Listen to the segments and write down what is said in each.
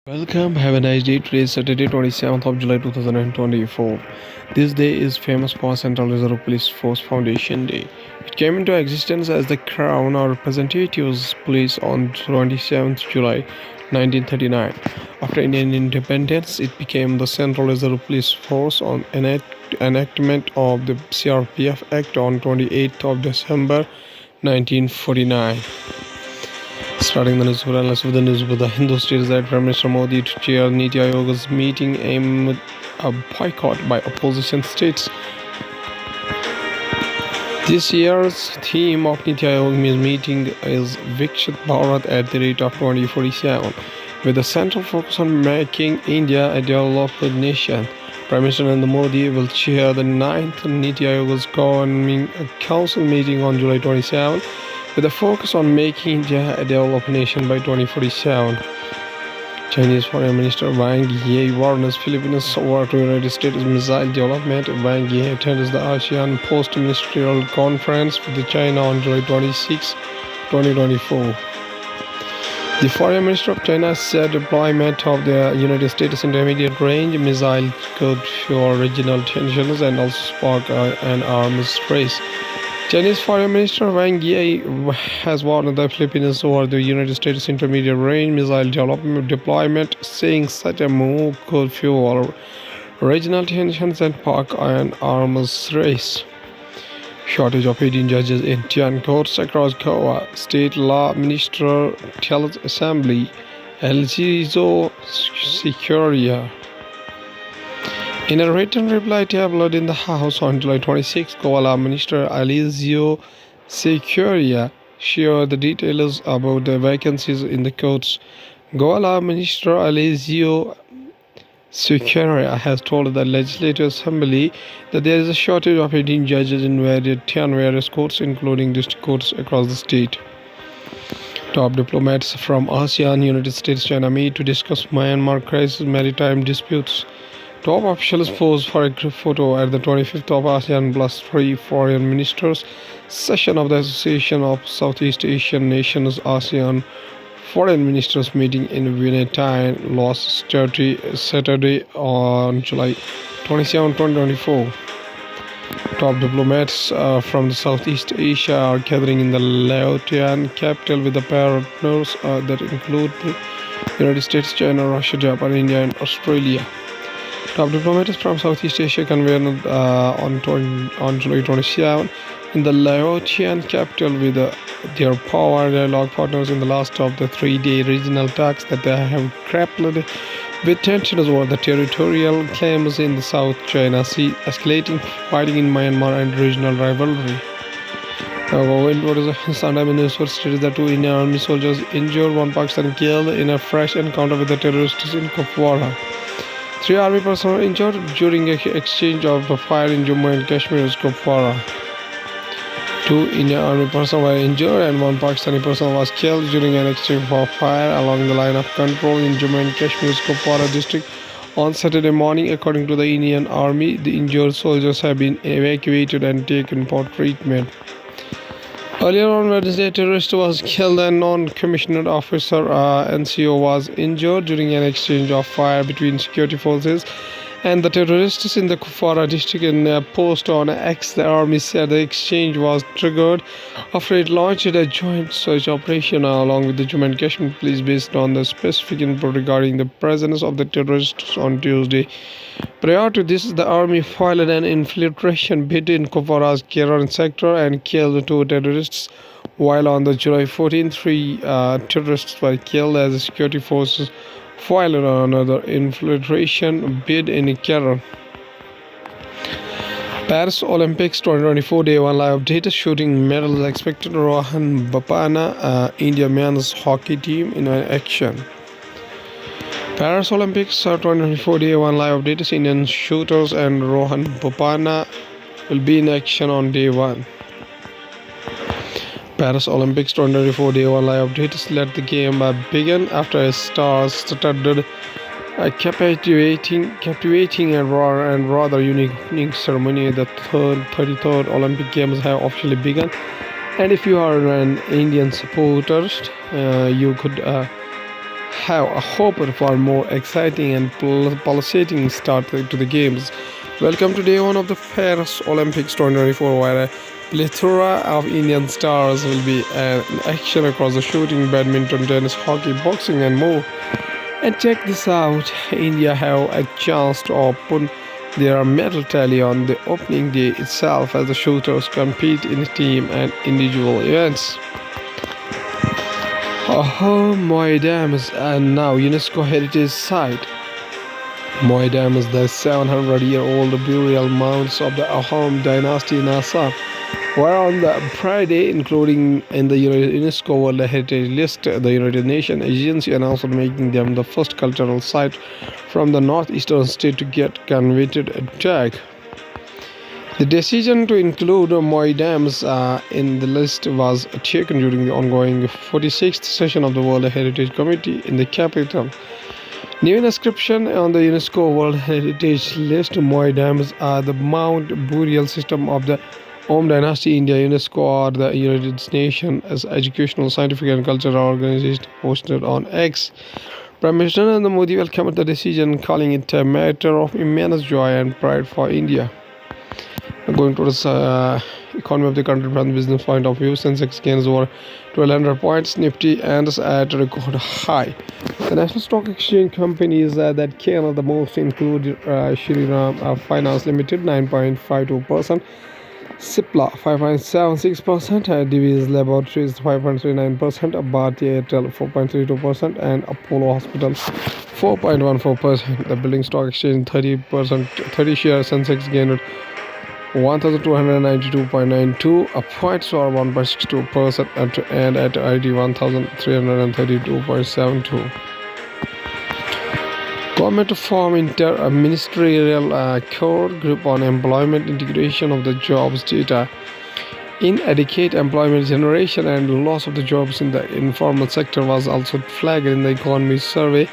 Welcome, have a nice day. Today is Saturday, 27th of July 2024. This day is famous for Central Reserve Police Force Foundation Day. It came into existence as the Crown or Representatives Police on 27th July 1939. After Indian independence, it became the Central Reserve Police Force on enactment of the CRPF Act on 28th of December 1949. Starting the news analysis with the news with the Hindu states that Prime Minister Modi to chair Niti Aayog's meeting aimed a boycott by opposition states. This year's theme of Niti Aayog's meeting is Viksit Bharat at the rate of 2047, with a central focus on making India a developed nation. Prime Minister Narendra Modi will chair the 9th Niti Aayog's Governing Council meeting on July 27, with a focus on making India a developed nation by 2047. Chinese Foreign Minister Wang Yi warns Philippines over to United States missile development. Wang Yi attends the ASEAN Post-Ministerial Conference with China on July 26, 2024. The Foreign Minister of China said deployment of the United States intermediate range missile could fuel regional tensions and also spark an arms race. Chinese Foreign Minister Wang Yi has warned the Philippines over the United States intermediate range missile deployment, saying such a move could fuel regional tensions and spark an arms race. Shortage of 18 judges in 10 courts across Goa. State Law Minister tells Assembly Elzizo Securia. In a written reply tabled in the House on July 26, Goa Law Minister Elizio Securia shared the details about the vacancies in the courts. Goa Law Minister Elizio Securia has told the Legislative Assembly that there is a shortage of 18 judges in 10 various courts, including district courts across the state. Top diplomats from ASEAN, United States, China meet to discuss Myanmar crisis maritime disputes. Top officials posed for a group photo at the 25th of ASEAN Plus 3 Foreign Ministers session of the Association of Southeast Asian Nations ASEAN Foreign Ministers meeting in Vientiane last Saturday on July 27, 2024. Top diplomats from the Southeast Asia are gathering in the Laotian capital with the partners that include the United States, China, Russia, Japan, India, and Australia. Top diplomats from Southeast Asia convened on July 27 in the Laotian capital with their power dialogue partners in the last of the 3-day regional talks that they have grappled with tensions over the territorial claims in the South China Sea, escalating fighting in Myanmar and regional rivalry. Sunday news states that 2 Indian Army soldiers injured, 1 Pakistan killed in a fresh encounter with the terrorists in Kupwara. 3 army personnel injured during an exchange of fire in Jammu and Kashmir's Kupwara. 2 Indian army personnel were injured and 1 Pakistani person was killed during an exchange of fire along the line of control in Jammu and Kashmir's Kupwara district on Saturday morning. According to the Indian Army, the injured soldiers have been evacuated and taken for treatment. Earlier on Wednesday, a terrorist was killed and non-commissioned officer NCO was injured during an exchange of fire between security forces and the terrorists in the Kupwara district. In a post on X, the army said the exchange was triggered after it launched a joint search operation along with the Jammu and Kashmir police based on the specific input regarding the presence of the terrorists on Tuesday. Prior to this, the army filed an infiltration bid in Kupwara's Kiran sector and killed 2 terrorists, while on the July 14, 3 terrorists were killed as the security forces filed another infiltration bid in Kerala. Paris Olympics 2024 Day 1 live update. Shooting medals expected. Rohan Bapana, India men's hockey team in action. Paris Olympics 2024 Day 1 live updates. Indian shooters and Rohan Bapana will be in action on Day 1. Paris Olympics 2024 Day 1 live updates. Let the game begin after a star-studded, captivating and raw and rather unique ceremony. The 33rd Olympic Games have officially begun, and if you are an Indian supporter, you could have hoped for more exciting and pulsating start to the games. Welcome to day one of the Paris Olympics 2024, where a plethora of Indian stars will be in action across the shooting, badminton, tennis, hockey, boxing, and more. And check this out, India have a chance to open their medal tally on the opening day itself as the shooters compete in team and individual events. Moy Dam is now UNESCO Heritage Site. Moy Dam is the 700-year-old burial mounds of the Ahom dynasty in Assam, were on the Friday, including in the UNESCO World Heritage List. The United Nations Agency announced making them the first cultural site from the northeastern state to get convicted tag. The decision to include Moy Dams in the list was taken during the ongoing 46th session of the World Heritage Committee in the capital. New inscription on the UNESCO World Heritage List, Moy Dams are the mound burial system of the Om Dynasty India. UNESCO or the United Nations as educational, scientific and cultural organization posted on X. Prime Minister Narendra Modi welcomed the decision, calling it a matter of immense joy and pride for India. Going towards economy of the country from the business point of view, Sensex gains over 1,200 points, Nifty ends at a record high. The national stock exchange companies that came the most include Shriram Finance Limited 9.52%, Cipla 5.76%, Divi's Laboratories 5.39%, Bharti Airtel 4.32%, and Apollo Hospital 4.14%. The building stock exchange 30 shares Sensex gained 1,292.92 points or 1.62% and at ID 1,332.72. Government to form inter-ministerial core group on employment integration of the jobs data. Inadequate employment generation and loss of the jobs in the informal sector was also flagged in the economy survey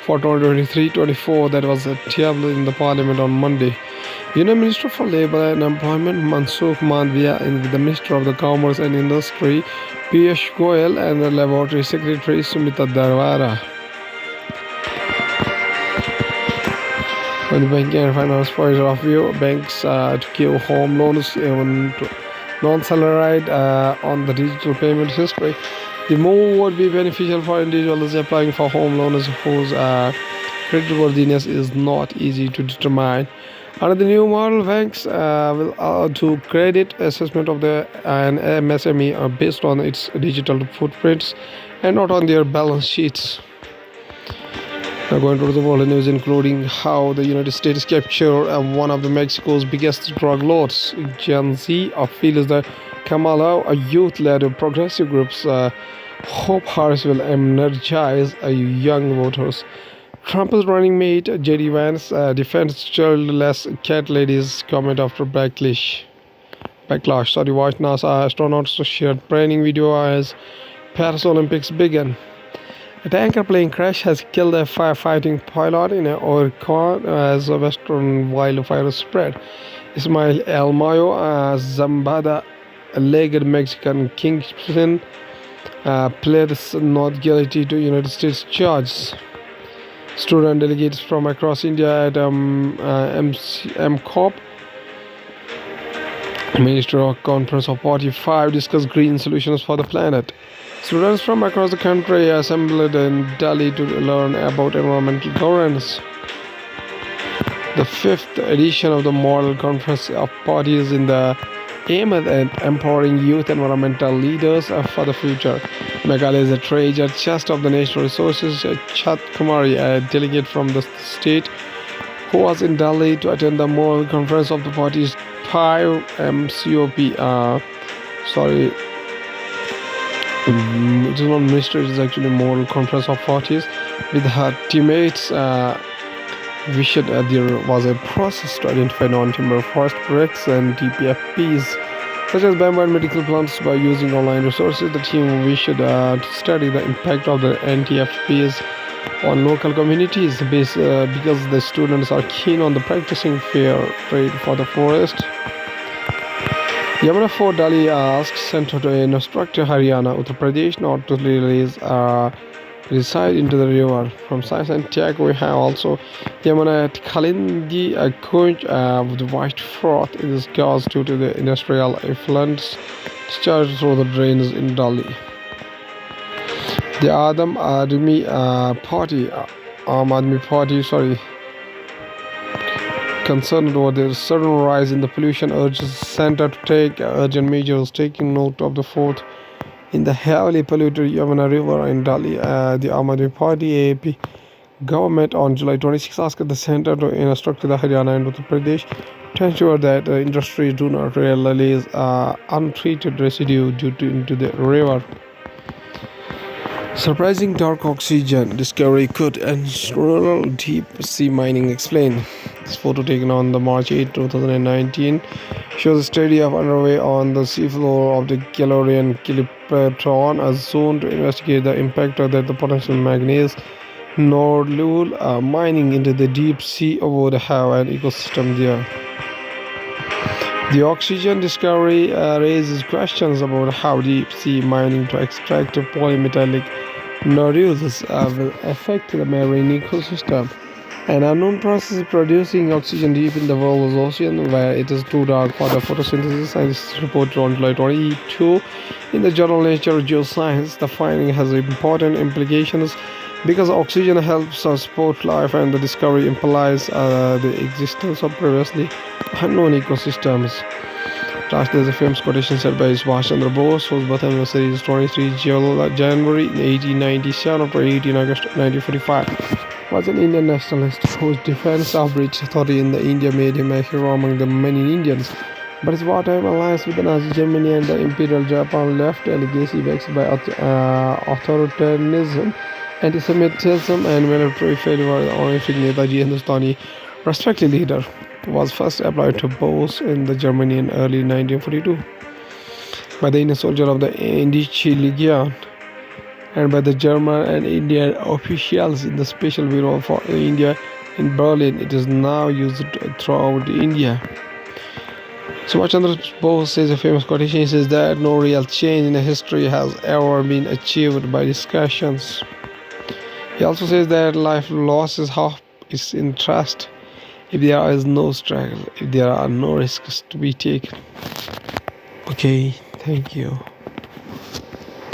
for 2023-24 that was tabled in the parliament on Monday. Union Minister for Labour and Employment Mansukh Mandavia and the Minister of the Commerce and Industry Piyush Goyal and the Laboratory Secretary Sumita Darwara. From the banking and finance point of view, banks to give home loans even to non-salaried on the digital payment history. The move would be beneficial for individuals applying for home loans whose creditworthiness is not easy to determine. Under the new model, banks will do credit assessment of an MSME based on its digital footprints and not on their balance sheets. Now going to the world news, including how the United States captured one of the Mexico's biggest drug lords. Gen Z feels that Kamala, a youth-led progressive groups, hope Harris will energize young voters. Trump's running mate J.D. Vance defends childless cat lady's comment after backlash. Watch NASA astronauts shared training video as Paris Olympics begin. A tanker plane crash has killed a firefighting pilot in Oregon as a western wildfire spread. Ismael El Mayo Zambada, alleged Mexican kingpin, pleads not guilty to United States charges. Student delegates from across India at MCOP Ministerial Conference of 45 discuss green solutions for the planet. Students from across the country assembled in Delhi to learn about environmental governance. The 5th edition of the Model Conference of Parties in the aim at empowering youth environmental leaders for the future. Meghalaya is a treasure chest of the national resources. Chat Kumari, a delegate from the state who was in Delhi to attend the Model Conference of the Parties 5 MCOP. It is not ministry, it is actually Model Conference of Parties. With her teammates, there was a process to identify non-timber forest products and TPFPs, such as bamboo and medical plants, by using online resources. The team wished to study the impact of the NTFPs on local communities because the students are keen on the practicing fair trade for the forest. Yamuna Fort Delhi asked Centre to instruct Haryana, Uttar Pradesh not to release reside into the river. From science and tech, we have also Yamuna at Kalindi, a conch with white froth. It is caused due to the industrial effluents discharged through the drains in Delhi. The Admi Party, concerned over the sudden rise in the pollution, urges center to take urgent measures, taking note of the fourth in the heavily polluted Yamuna River in Delhi. The Aam Aadmi Party (AAP) government on July 26 asked the center to instruct the Haryana and Uttar Pradesh to ensure that industries do not release untreated residue into the river. Surprising dark oxygen discovery could end rural deep sea mining explained. This photo taken on the March 8, 2019 shows a study of underway on the seafloor of the Galorian Kilipatron, a zone to investigate the impact of the potential manganese nodule mining into the deep sea would have an ecosystem there. The oxygen discovery raises questions about how deep sea mining to extract polymetallic nodules will affect the marine ecosystem. An unknown process is producing oxygen deep in the world's ocean, where it is too dark for the photosynthesis. Scientists reported on July 22 in the journal Nature Geoscience. The finding has important implications because oxygen helps us support life, and the discovery implies the existence of previously unknown ecosystems. Last, there's a famous quotation said by Subhash Chandra Bose, whose birth anniversary is 23 January 1897 after 18 August 1945. Was an Indian nationalist whose defense of British authority in the India made him a hero among the many Indians. But his wartime alliance with the Nazi Germany and the Imperial Japan left a legacy vexed by authoritarianism, anti-Semitism, and military failure. The honorific Netaji Hindustani respected leader was first applied to Bose in the Germany in early 1942 by the Indian soldier of the Indici Legion and by the German and Indian officials in the Special Bureau for India in Berlin. It is now used throughout India. Subhash Chandra Bose says a famous quotation. He says that no real change in history has ever been achieved by discussions. He also says that life loss is hope is in trust. If there is no struggle, if there are no risks to be taken. Okay, thank you.